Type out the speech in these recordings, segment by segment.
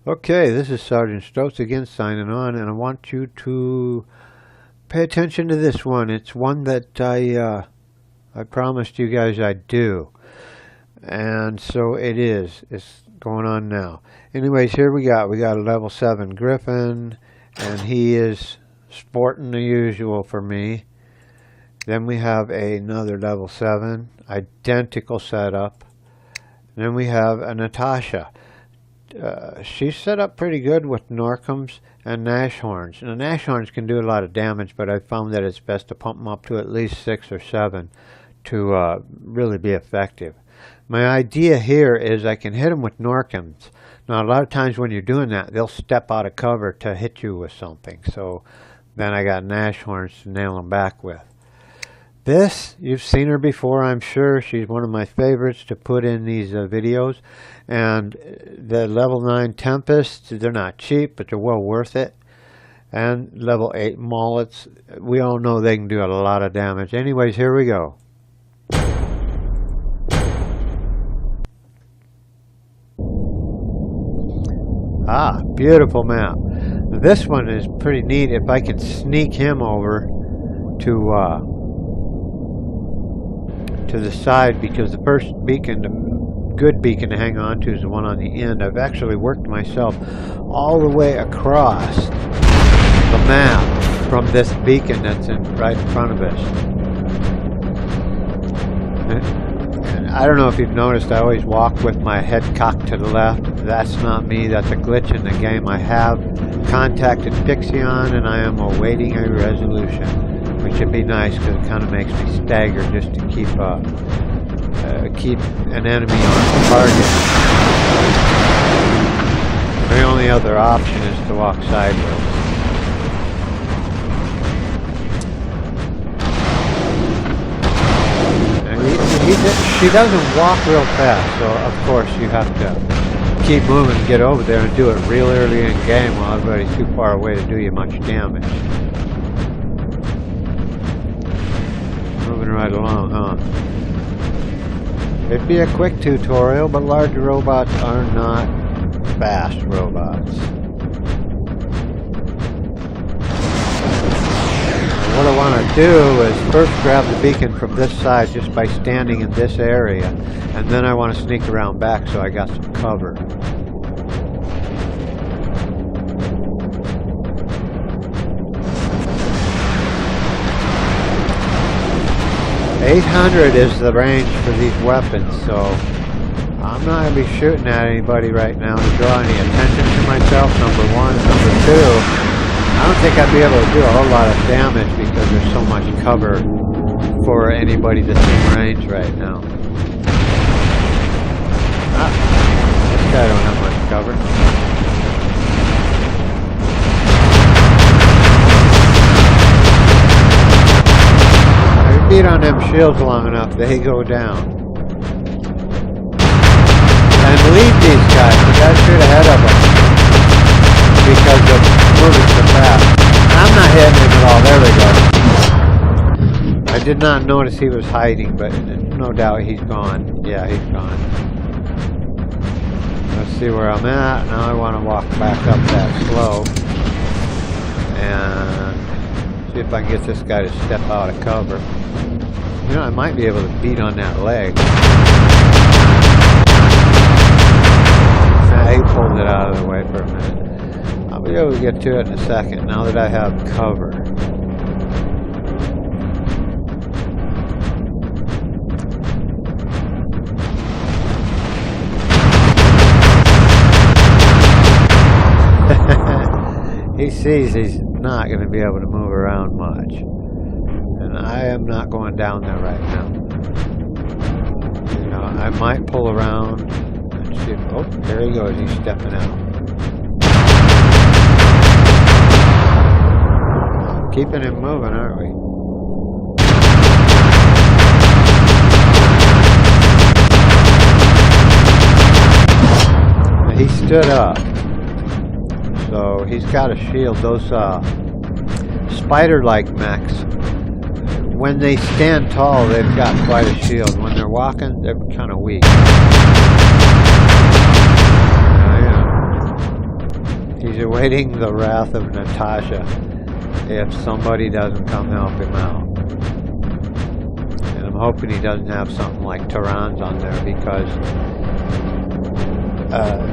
Okay, this is Sergeant Stotz again signing on, and I want you to pay attention to this one. It's one that I promised you guys I'd do, and so it is. It's going on now. Anyways, here we got a level 7 Griffin, and he is sporting the usual for me. Then we have another level 7, identical setup. Then we have a Natasha. She's set up pretty good with Norcums and Nashorns. And the Nashorns can do a lot of damage, but I found that it's best to pump them up to at least 6 or 7 to really be effective. My idea here is I can hit them with Norcums. Now, a lot of times when you're doing that, they'll step out of cover to hit you with something. So then I got Nashorns to nail them back with. This, you've seen her before, I'm sure. She's one of my favorites to put in these videos. And the level 9 Tempests, they're not cheap, but they're well worth it. And level 8 Mullets, we all know they can do a lot of damage. Anyways, here we go. Ah, beautiful map. This one is pretty neat if I can sneak him over to the side, because the first beacon, the good beacon to hang on to, is the one on the end. I've actually worked myself all the way across the map from this beacon that's right in front of us. And I don't know if you've noticed, I always walk with my head cocked to the left. That's not me, that's a glitch in the game. I have contacted Pixion and I am awaiting a resolution, which would be nice because it kind of makes me stagger just to keep an enemy on target. The only other option is to walk sideways. And she doesn't walk real fast, so of course you have to keep moving and get over there and do it real early in game while everybody's too far away to do you much damage. Moving right along, huh? It'd be a quick tutorial, but large robots are not fast robots. What I want to do is first grab the beacon from this side just by standing in this area, and then I want to sneak around back so I got some cover. .800 is the range for these weapons, so I'm not going to be shooting at anybody right now to draw any attention to myself, number one. Number two, I don't think I'd be able to do a whole lot of damage because there's so much cover for anybody that's in range right now. Ah, this guy don't have much cover. Beat on them shields long enough, they go down. And lead these guys. We got to shoot ahead of them because of moving so fast. I'm not hitting him at all. There we go. I did not notice he was hiding, but no doubt he's gone. Yeah, he's gone. Let's see where I'm at. Now I want to walk back up that slope and see if I can get this guy to step out of cover. You know, I might be able to beat on that leg. He pulled it out of the way for a minute. I'll be able to get to it in a second now that I have cover. He sees he's not going to be able to move around much. And I am not going down there right now. You know, I might pull around and see if, oh, there he goes, he's stepping out. Keeping him moving, aren't we? He stood up. So he's got a shield. Those spider-like mechs, when they stand tall, they've got quite a shield. When they're walking, they're kind of weak. Yeah. He's awaiting the wrath of Natasha if somebody doesn't come help him out. And I'm hoping he doesn't have something like Tehran's on there, because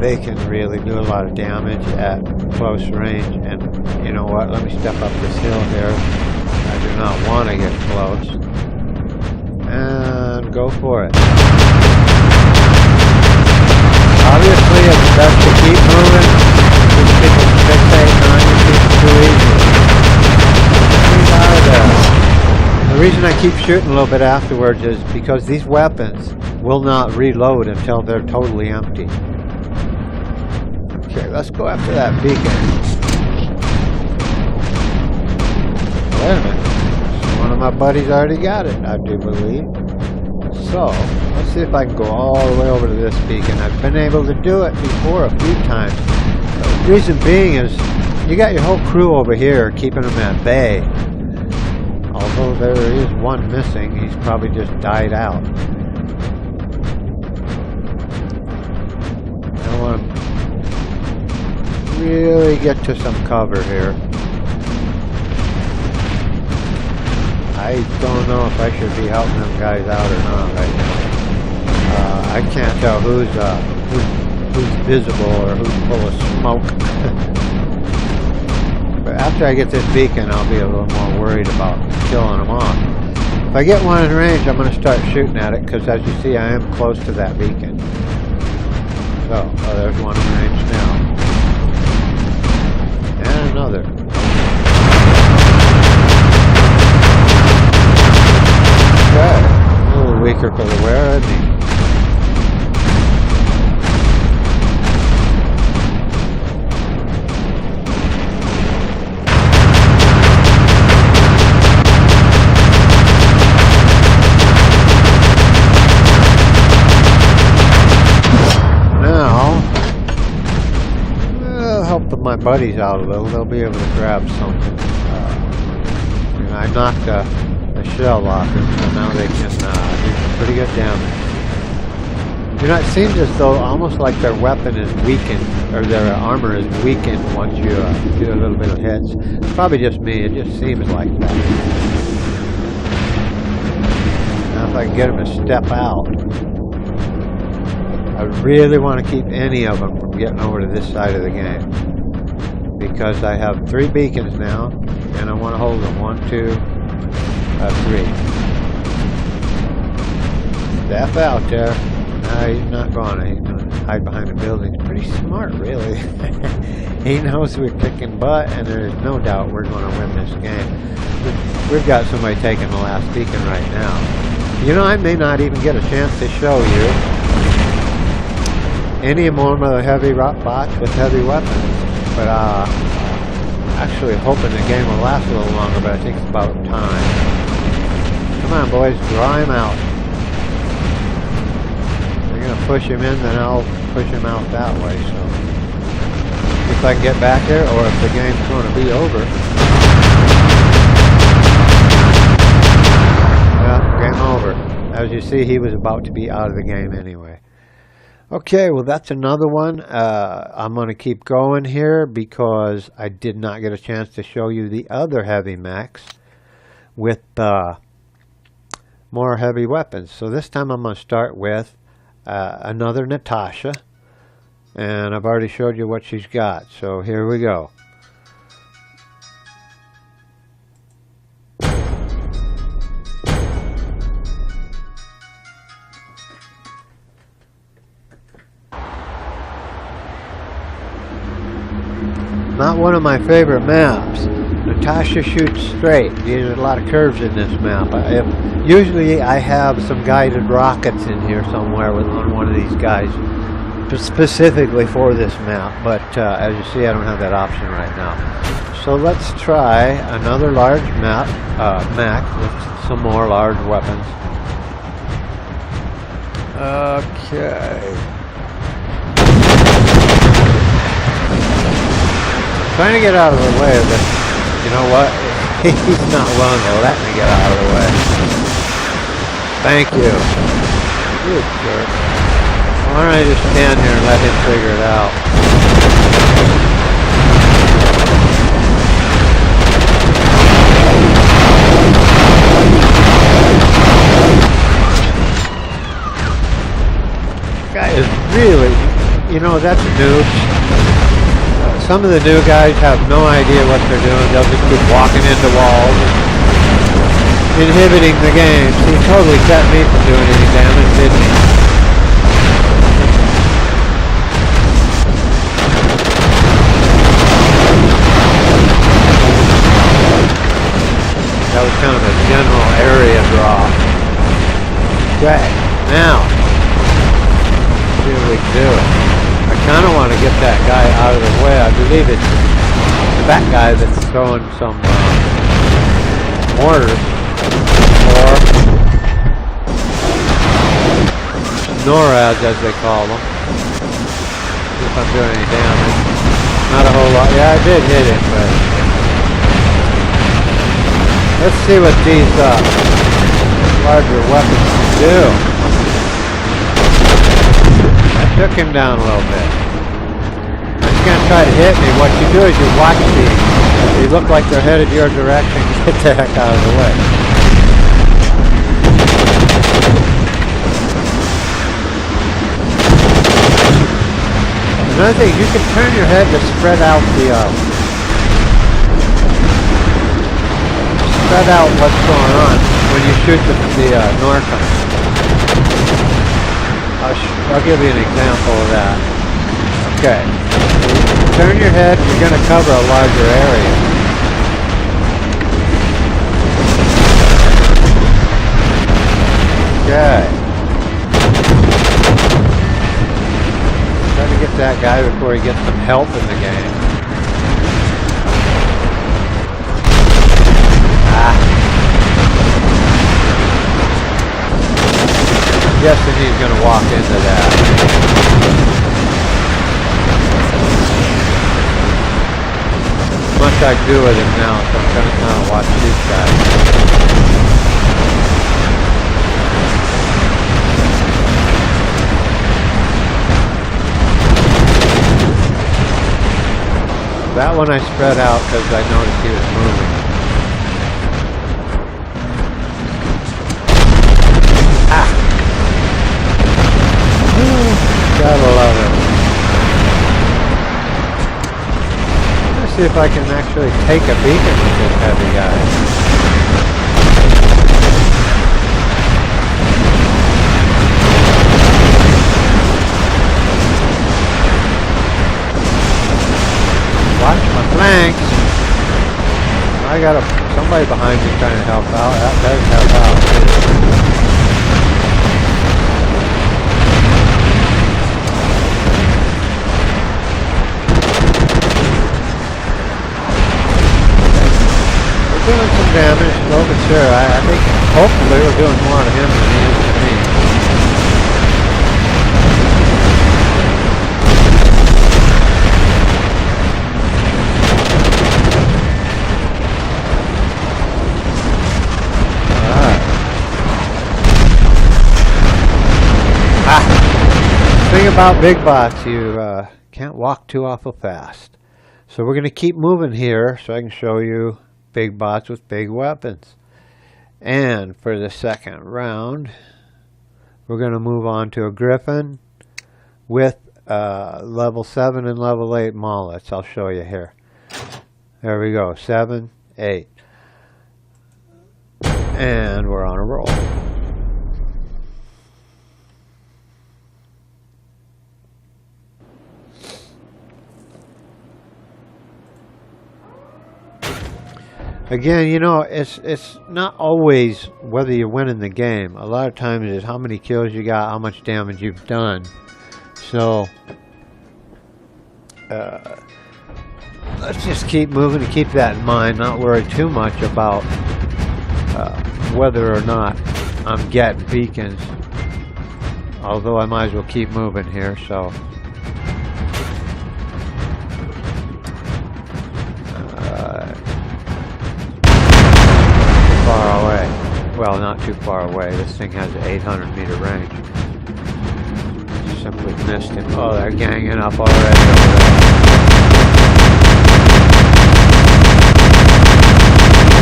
they can really do a lot of damage at close range. And you know what? Let me step up this hill here. I do not want to get close. And go for it. Obviously, it's best to keep moving. These people fixate on you, it's too easy. He's out of there. The reason I keep shooting a little bit afterwards is because these weapons will not reload until they're totally empty. Okay, let's go after that beacon. Wait a minute. One of my buddies already got it, I do believe. So, let's see if I can go all the way over to this beacon. I've been able to do it before a few times. The reason being is, you got your whole crew over here keeping them at bay. Although there is one missing, he's probably just died out. I want to really get to some cover here. I don't know if I should be helping them guys out or not right now. I can't tell who's visible or who's full of smoke. But after I get this beacon, I'll be a little more worried about killing them off. If I get one in range, I'm going to start shooting at it, because as you see, I am close to that beacon. So, oh, there's one in range now. And another. Okay, a little weaker for the wear, isn't he? Now, I'll help my buddies out a little. They'll be able to grab something. I knocked a shell off him, so now they can do pretty good damage. You know, it seems as though almost like their weapon is weakened, or their armor is weakened once you do a little bit of hits. It's probably just me, it just seems like that. Now if I can get them to step out. I really want to keep any of them from getting over to this side of the game. Because I have 3 beacons now, and I want to hold them. 1, 2, 3. Step out there. No, he's not gonna. He's gonna hide behind the building. He's pretty smart, really. He knows we're kicking butt, and there's no doubt we're going to win this game. We've got somebody taking the last beacon right now. You know, I may not even get a chance to show you any more of the heavy rock bots with heavy weapons. But actually hoping the game will last a little longer, but I think it's about time. Come on, boys, draw him out. If you're gonna push him in, then I'll push him out that way. So if I can get back there, or if the game's going to be over. Yeah, game over. As you see, he was about to be out of the game anyway. Okay, well that's another one. I'm going to keep going here because I did not get a chance to show you the other heavy mechs with more heavy weapons. So this time I'm going to start with another Natasha. And I've already showed you what she's got. So here we go. Not one of my favorite maps. Natasha shoots straight. There's a lot of curves in this map. Usually I have some guided rockets in here somewhere on one of these guys, specifically for this map. But as you see, I don't have that option right now. So let's try another large map with some more large weapons. Okay. Trying to get out of the way, but you know what? He's not willing to let me get out of the way. Thank you. Good jerk. Why don't I just stand here and let him figure it out? that's noobs. Some of the new guys have no idea what they're doing. They'll just keep walking into walls, inhibiting the game. He totally kept me from doing any damage, didn't he? That was kind of a general area draw. Okay, now, let's see what we can do. I kind of want to get that guy out of the way. I believe it's that guy that's throwing some mortars, or NORADs as they call them. See if I'm doing any damage. Not a whole lot. Yeah, I did hit him, but let's see what these larger weapons can do. I took him down a little bit. He's going to try to hit me. What you do is you watch these. They look like they're headed your direction. Get the heck out of the way. Another thing, you can turn your head to spread out what's going on when you shoot the Norcom. I'll give you an example of that. Okay. Turn your head, you're going to cover a larger area. Okay. Try to get that guy before he gets some help in the game. I'm guessing he's going to walk into that. Much I do with him now, so I'm going to kind of watch these guys. That one I spread out because I noticed he was moving. Gotta love it. Let's see if I can actually take a beacon with this heavy guy. Watch my flanks. I got somebody behind me trying to help out. That does help out too. Doing some damage, slow but sure. I think hopefully we're doing more to him than he is to me. Alright. Thing about big bots, you can't walk too awful fast. So we're going to keep moving here so I can show you big bots with big weapons. And for the second round, we're going to move on to a Griffin with level 7 and level 8 Mallets. I'll show you here. There we go, 7, 8. And we're on a roll. Again, you know, it's not always whether you're winning the game. A lot of times it's how many kills you got, how much damage you've done. So, let's just keep moving and keep that in mind. Not worry too much about whether or not I'm getting beacons. Although I might as well keep moving here, so. Far away. Well, not too far away. This thing has an 800-meter range. Simply missed him. Oh, they're ganging up already over there.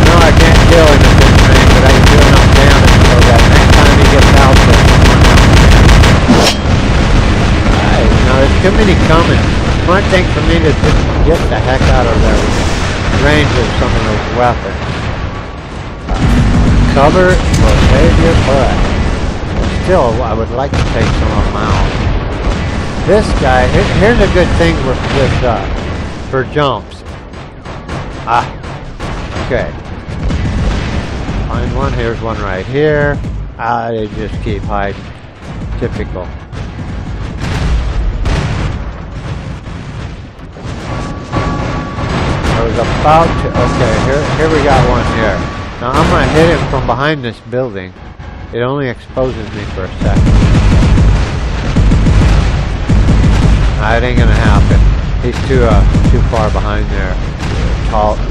No, I can't kill him at this range, but I can do enough damage so that next time he gets out there, someone else can. Alright, now there's too many one thing for me to just get the heck out of the range of some of those weapons. Cover will save your butt. Still, I would like to take some of them out. This guy, here's a good thing for jumps. Okay. Find one, here's one right here. They just keep hiding. Typical. I was about to, okay, here we got one here. Now I'm going to hit him from behind this building. It only exposes me for a second. It ain't gonna happen. He's too far behind there.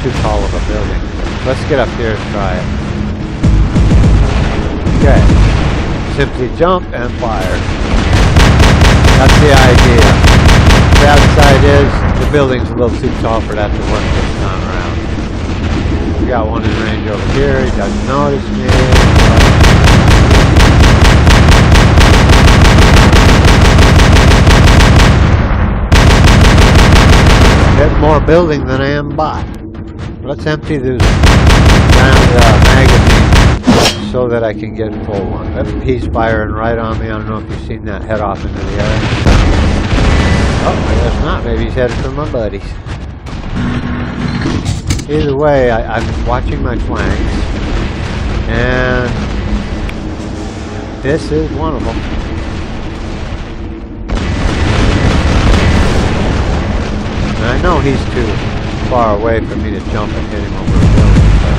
Too tall of a building. Let's get up here and try it. Okay. Simply jump and fire. That's the idea. The downside is the building's a little too tall for that to work this time around. We got one in range over here. He doesn't notice me. More building than I am bot. Let's empty this magazine so that I can get full one. He's firing right on me. I don't know if you've seen that head off into the air. Oh, I guess not. Maybe he's headed for my buddies. Either way, I'm watching my flanks, and this is one of them. And I know he's too far away for me to jump and hit him over the building, but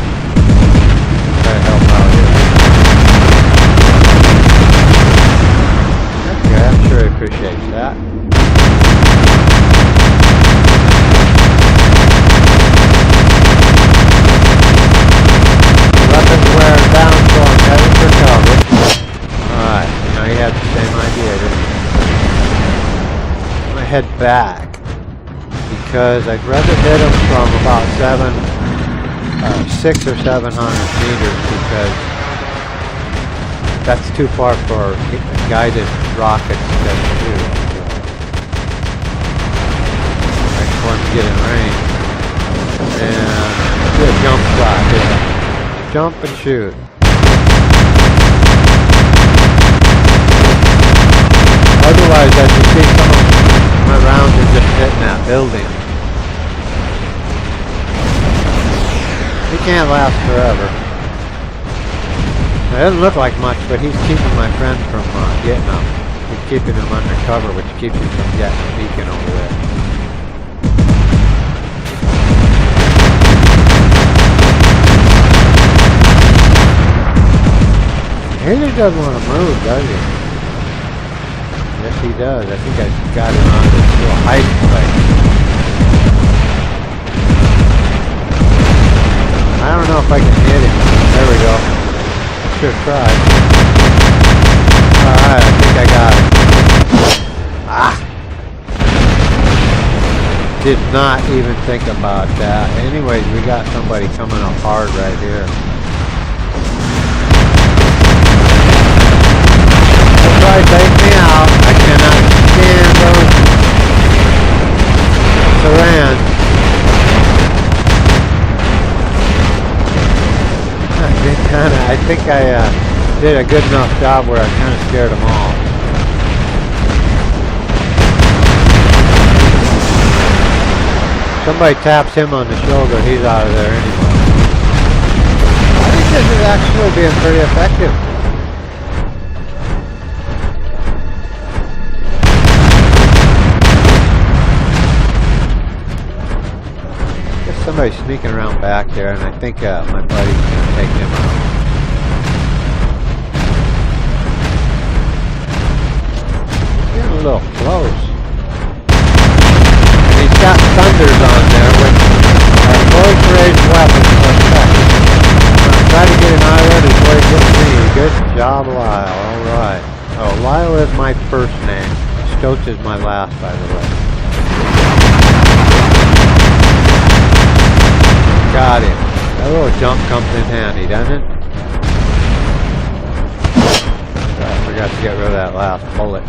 try to help out here. Okay, I'm sure he appreciates that. Weapons wearing down, so I'm heading for cover. Alright, now he had the same idea, didn't he? I'm gonna head back. Because I'd rather hit him from about 600 or 700 meters, because that's too far for guided rockets to shoot. I just want to get in range and do a jump shot here. Jump and shoot. Otherwise, as you see, some of my rounds are just hitting that building. He can't last forever. It doesn't look like much, but he's keeping my friend from getting him. He's keeping him under cover, which keeps him from getting a beacon over there. He really doesn't want to move, does he? Yes, he does. I think I got him on this little hiding place. I don't know if I can hit him. There we go. Should have tried. Alright, I think I got him. Did not even think about that. Anyways, we got somebody coming up hard right here. Try to take me out. I cannot stand those Sarans. I think I did a good enough job where I kind of scared them all. Somebody taps him on the shoulder, he's out of there anyway. I think this is actually being pretty effective. Somebody's sneaking around back there, and I think my buddy's going to take him out. Getting a little close. And he's got thunders on there, which are close-range weapons. I'm trying to get him out of there before he gets me. Good job, Lyle. Alright. Oh, Lyle is my first name. Stotz is my last, by the way. Got him. That little jump comes in handy, doesn't it? I forgot to get rid of that last bullet.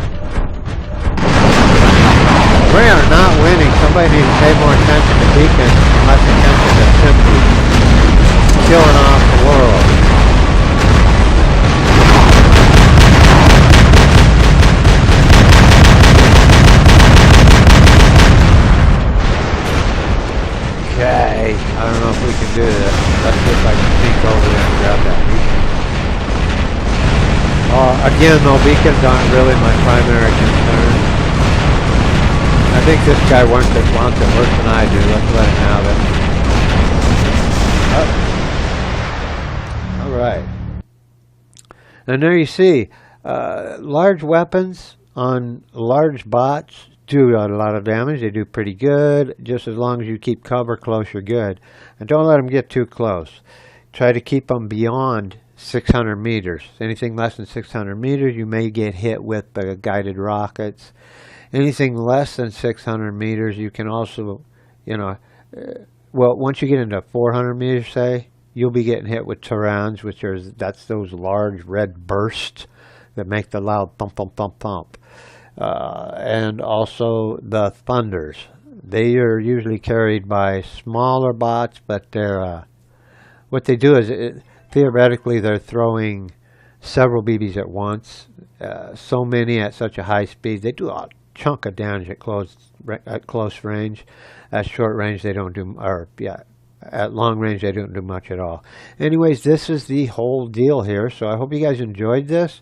We are not winning. Somebody needs to pay more attention to beacons and less attention to simply killing off the world. Okay, I don't know if we can do this. Let's see if I can sneak over there and grab that beacon. Again, though, beacons aren't really my primary concern. I think this guy wants it worse than I do. Let's let him have it. Oh. All right. And there you see, large weapons on large bots do a lot of damage. They do pretty good. Just as long as you keep cover close, you're good. And don't let them get too close. Try to keep them beyond 600 meters. Anything less than 600 meters, you may get hit with guided rockets. Anything less than 600 meters, you can also, well, once you get into 400 meters, say, you'll be getting hit with Terrans, that's those large red bursts that make the loud thump, thump, thump, thump. And also the thunders. They are usually carried by smaller bots, but they're, what they do is, theoretically, they're throwing several BBs at once. So many at such a high speed, they do a chunk of damage at close range. At short range, they don't do, at long range, they don't do much at all. Anyways, this is the whole deal here. So I hope you guys enjoyed this.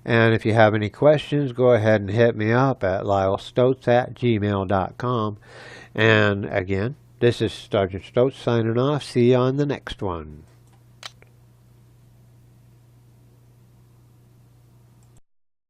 And if you have any questions, go ahead and hit me up at lylestotz@gmail.com. And again, this is Sergeant Stotz signing off. See you on the next one.